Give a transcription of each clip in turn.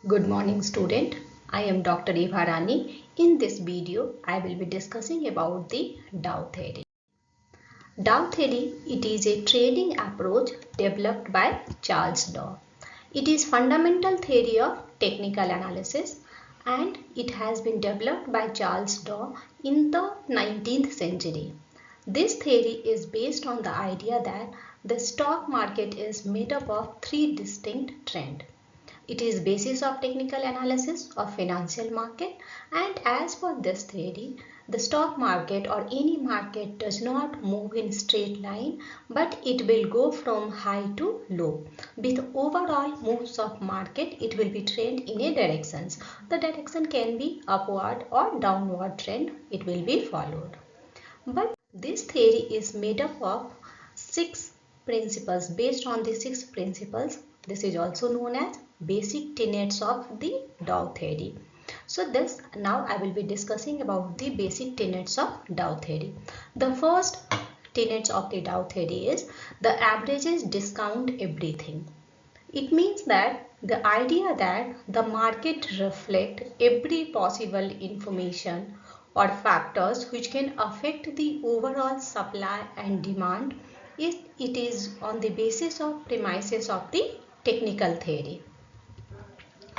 Good morning student. I am Dr. Ibha Rani. In this video, I will be discussing about the Dow Theory. Dow Theory, it is a trading approach developed by Charles Dow. It is fundamental theory of technical analysis and it has been developed by Charles Dow in the 19th century. This theory is based on the idea that the stock market is made up of three distinct trends. It is basis of technical analysis of financial market, and as per this theory, the stock market or any market does not move in straight line, but it will go from high to low. With overall moves of market, it will be trend in a directions. The direction can be upward or downward trend, it will be followed. But this theory is made up of six principles. Based on the six principles, this is also known as basic tenets of the Dow theory. So this now I will be discussing about the basic tenets of Dow theory. The first tenets of the Dow theory is the averages discount everything. It means that the idea that the market reflect every possible information or factors which can affect the overall supply and demand if it is on the basis of premises of the technical theory.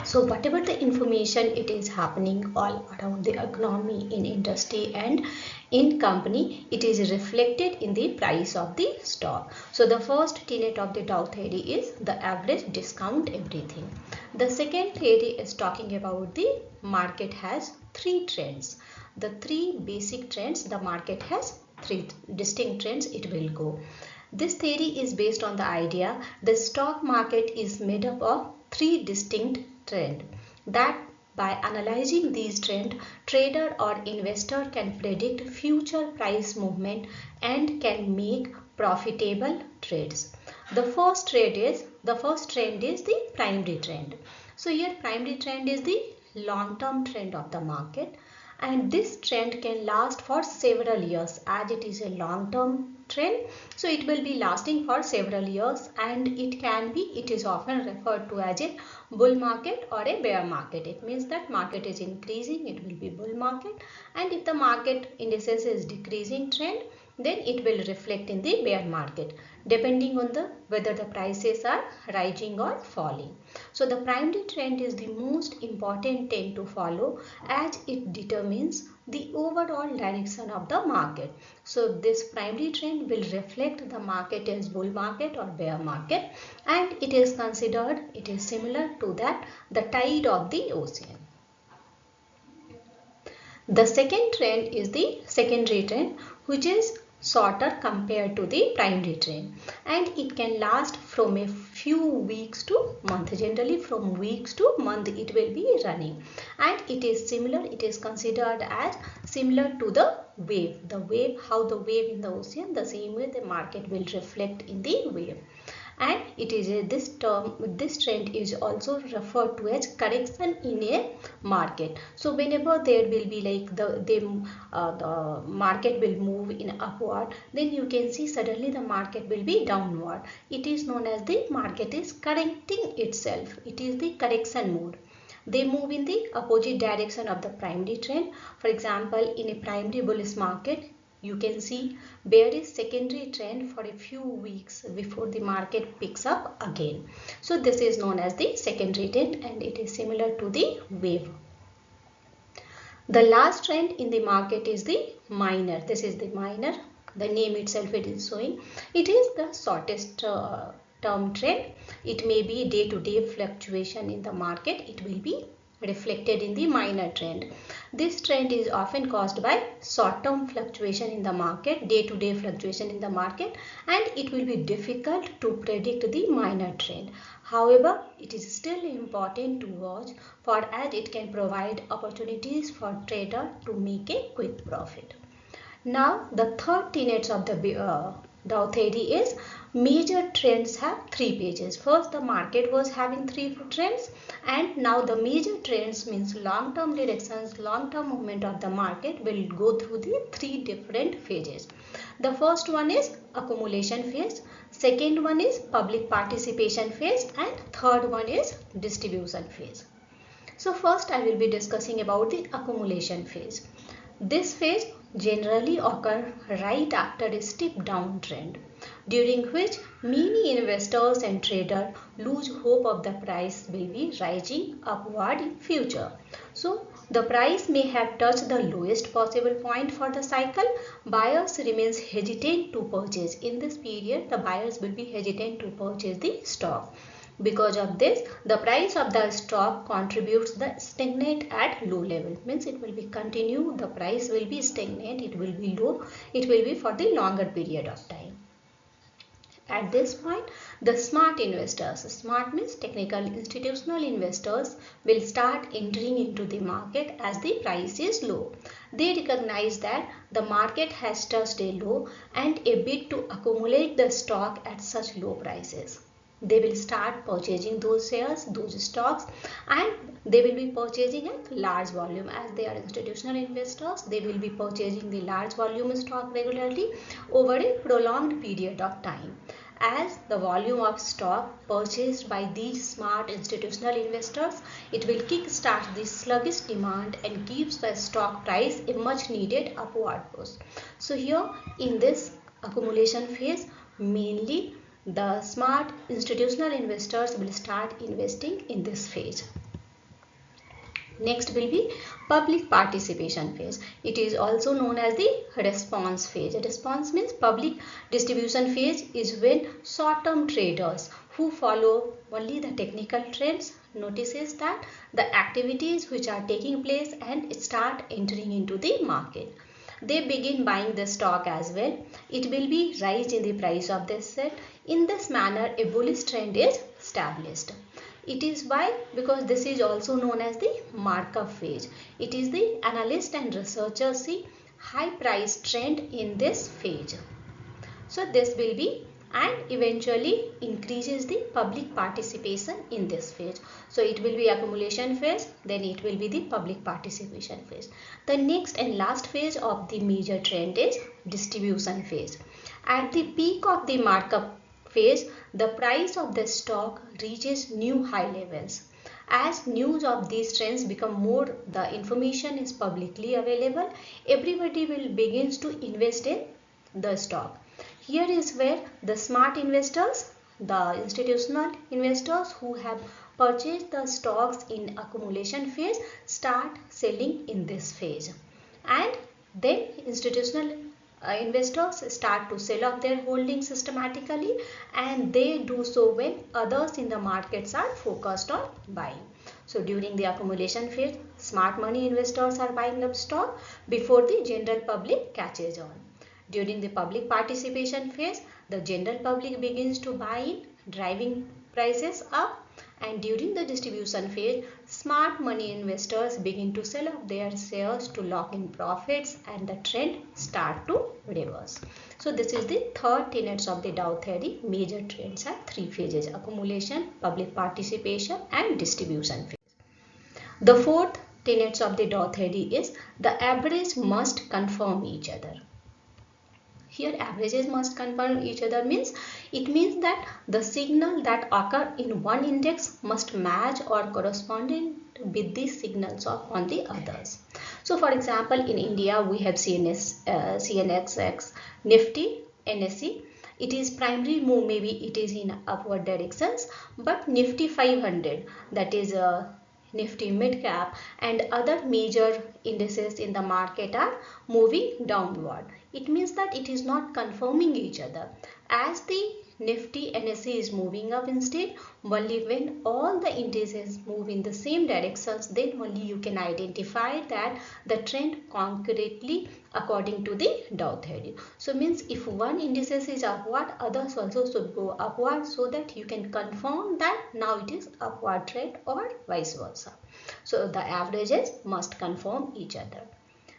So whatever the information it is happening all around the economy, in industry and in company, it is reflected in the price of the stock. So the first tenet of the Dow theory is the average discount everything. The second theory is talking about the market has three trends. The three basic trends, the market has three distinct trends it will go. This theory is based on the idea the stock market is made up of three distinct trends that by analyzing these trends, trader or investor can predict future price movement and can make profitable trades. The first trend is the primary trend. So here primary trend is the long-term trend of the market, and this trend can last for several years as it is a long-term trend, so it will be lasting for several years, and it is often referred to as a bull market or a bear market. It means that market is increasing, it will be bull market, and if the market indices is decreasing trend, then it will reflect in the bear market depending on the whether the prices are rising or falling. So the primary trend is the most important trend to follow as it determines the overall direction of the market. So this primary trend will reflect the market as bull market or bear market, and it is similar to that the tide of the ocean. The second trend is the secondary trend, which is shorter compared to the primary trend, and it can last from a few weeks to month. Generally from weeks to month it will be running, and it is considered as similar to the wave, how the wave in the ocean, the same way the market will reflect in the wave. And it is this trend is also referred to as correction in a market. So whenever there will be like the market will move in upward, then you can see suddenly the market will be downward. It is known as the market is correcting itself. It is the correction mode. They move in the opposite direction of the primary trend. For example, in a primary bullish market, you can see bearish secondary trend for a few weeks before the market picks up again. So this is known as the secondary trend, and it is similar to the wave. The last trend in the market is the minor. This is the minor. The name itself it is showing. It is the shortest term trend. It may be day-to-day fluctuation in the market. It will be reflected in the minor trend. This trend is often caused by short-term fluctuation in the market, day-to-day fluctuation in the market, and it will be difficult to predict the minor trend. However, it is still important to watch for as it can provide opportunities for trader to make a quick profit. Now the third tenet of the Dow theory is major trends have three pages. First the market was having three trends, and now the major trends means long-term directions, long-term movement of the market will go through the three different phases. The first one is accumulation phase, second one is public participation phase, and third one is distribution phase. So first I will be discussing about the accumulation phase. This phase generally occurs right after a steep downtrend, during which many investors and traders lose hope of the price will be rising upward in future. So the price may have touched the lowest possible point for the cycle. Buyers remains hesitant to purchase. In this period, the buyers will be hesitant to purchase the stock. Because of this, the price of the stock contributes the stagnate at low level. Means it will be continue, the price will be stagnant, it will be low, it will be for the longer period of time. At this point, the smart investors, smart means technical institutional investors, will start entering into the market as the price is low. They recognize that the market has touched a low and a bid to accumulate the stock at such low prices. They will start purchasing those shares, those stocks, and they will be purchasing at large volume. As they are institutional investors, they will be purchasing the large volume stock regularly over a prolonged period of time. As the volume of stock purchased by these smart institutional investors, it will kickstart the sluggish demand and gives the stock price a much needed upward push. So here in this accumulation phase, mainly the smart institutional investors will start investing in this phase. Next will be public participation phase. It is also known as the response phase. Response means public distribution phase is when short-term traders who follow only the technical trends notices that the activities which are taking place and start entering into the market. They begin buying the stock as well. It will be rise in the price of this set. In this manner, a bullish trend is established. It is why, because this is also known as the markup phase. It is the analyst and researchers see high price trend in this phase. So this will be and eventually increases the public participation in this phase. So it will be accumulation phase, then it will be the public participation phase. The next and last phase of the major trend is distribution phase. At the peak of the markup phase, the price of the stock reaches new high levels. As news of these trends become more, the information is publicly available, everybody will begins to invest in the stock. Here is where the smart investors, the institutional investors who have purchased the stocks in accumulation phase, start selling in this phase. And then institutional investors start to sell off their holdings systematically, and they do so when others in the markets are focused on buying. So during the accumulation phase, smart money investors are buying up stock before the general public catches on. During the public participation phase, the general public begins to buy in, driving prices up, and during the distribution phase, smart money investors begin to sell off their shares to lock in profits, and the trend start to reverse. So this is the third tenets of the Dow theory. Major trends are three phases: accumulation, public participation, and distribution phase. The fourth tenets of the Dow theory is the average must confirm each other. Here averages must confirm each other means it means that the signal that occur in one index must match or correspond with the signals on the others. So for example, in India we have CNXX, Nifty, NSE. It is primary move, maybe it is in upward directions, but Nifty 500, that is Nifty mid cap, and other major indices in the market are moving downward. It means that it is not confirming each other. As the Nifty NSE is moving up instead, only when all the indices move in the same directions, then only you can identify that the trend concretely according to the Dow theory. So means if one indices is upward, others also should go upward, so that you can confirm that now it is upward trend or vice versa. So the averages must confirm each other.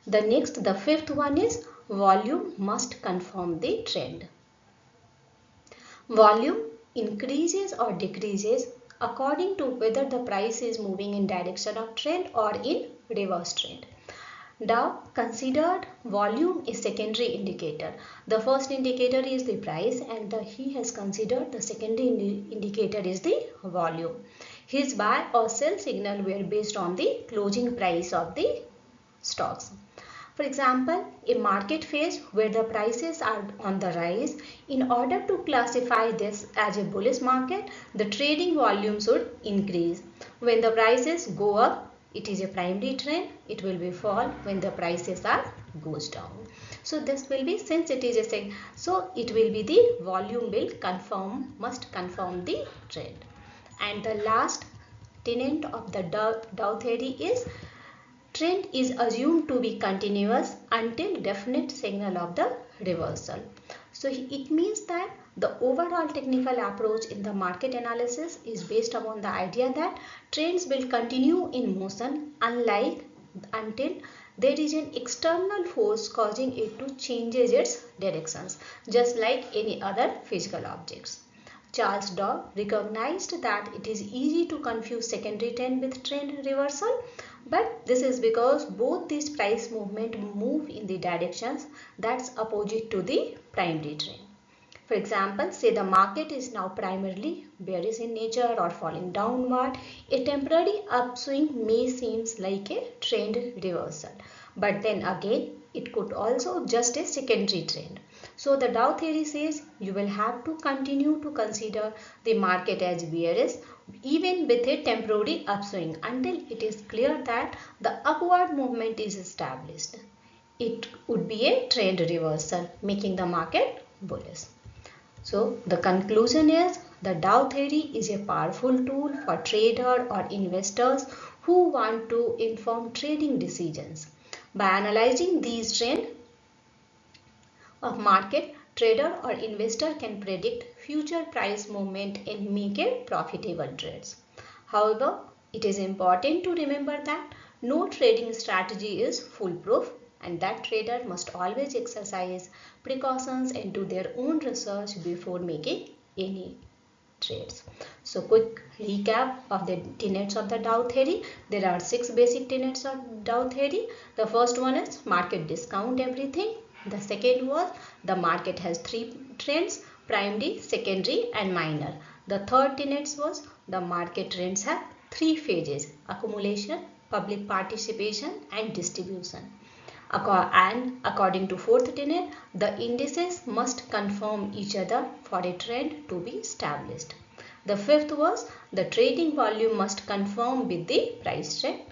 The fifth one is volume must confirm the trend. Volume increases or decreases according to whether the price is moving in direction of trend or in reverse trend. Dow considered volume a secondary indicator. The first indicator is the price, and he has considered the secondary indicator is the volume. His buy or sell signal were based on the closing price of the stocks. For example, a market phase where the prices are on the rise, in order to classify this as a bullish market, the trading volume should increase. When the prices go up, it is a primary trend. It will be fall when the prices are goes down. So this will be, since it is a thing, so it will be the volume will confirm, must confirm the trend. And the last tenet of the Dow theory is trend is assumed to be continuous until definite signal of the reversal. So it means that the overall technical approach in the market analysis is based upon the idea that trends will continue in motion until there is an external force causing it to change its directions, just like any other physical objects. Charles Dow recognized that it is easy to confuse secondary trend with trend reversal, but this is because both these price movement move in the directions that's opposite to the primary trend. For example, say the market is now primarily bearish in nature or falling downward. A temporary upswing may seem like a trend reversal, but then again it could also just a secondary trend. So the Dow theory says you will have to continue to consider the market as bearish even with a temporary upswing until it is clear that the upward movement is established. It would be a trend reversal, making the market bullish. So the conclusion is the Dow theory is a powerful tool for traders or investors who want to inform trading decisions. By analyzing these trends of market, trader or investor can predict future price movement and make a profitable trades. However, it is important to remember that no trading strategy is foolproof and that trader must always exercise precautions and do their own research before making any trades. So quick recap of the tenets of the Dow theory. There are 6 basic tenets of Dow theory. The first one is market discount everything. The second was the market has 3 trends: primary, secondary and minor. The third tenet was the market trends have 3 phases: accumulation, public participation and distribution. And according to fourth tenet, the indices must confirm each other for a trend to be established. The fifth was the trading volume must confirm with the price trend.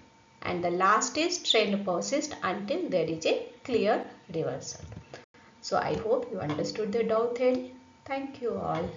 And the last is trend persists until there is a clear reversal. So I hope you understood the Dow theory. Thank you all.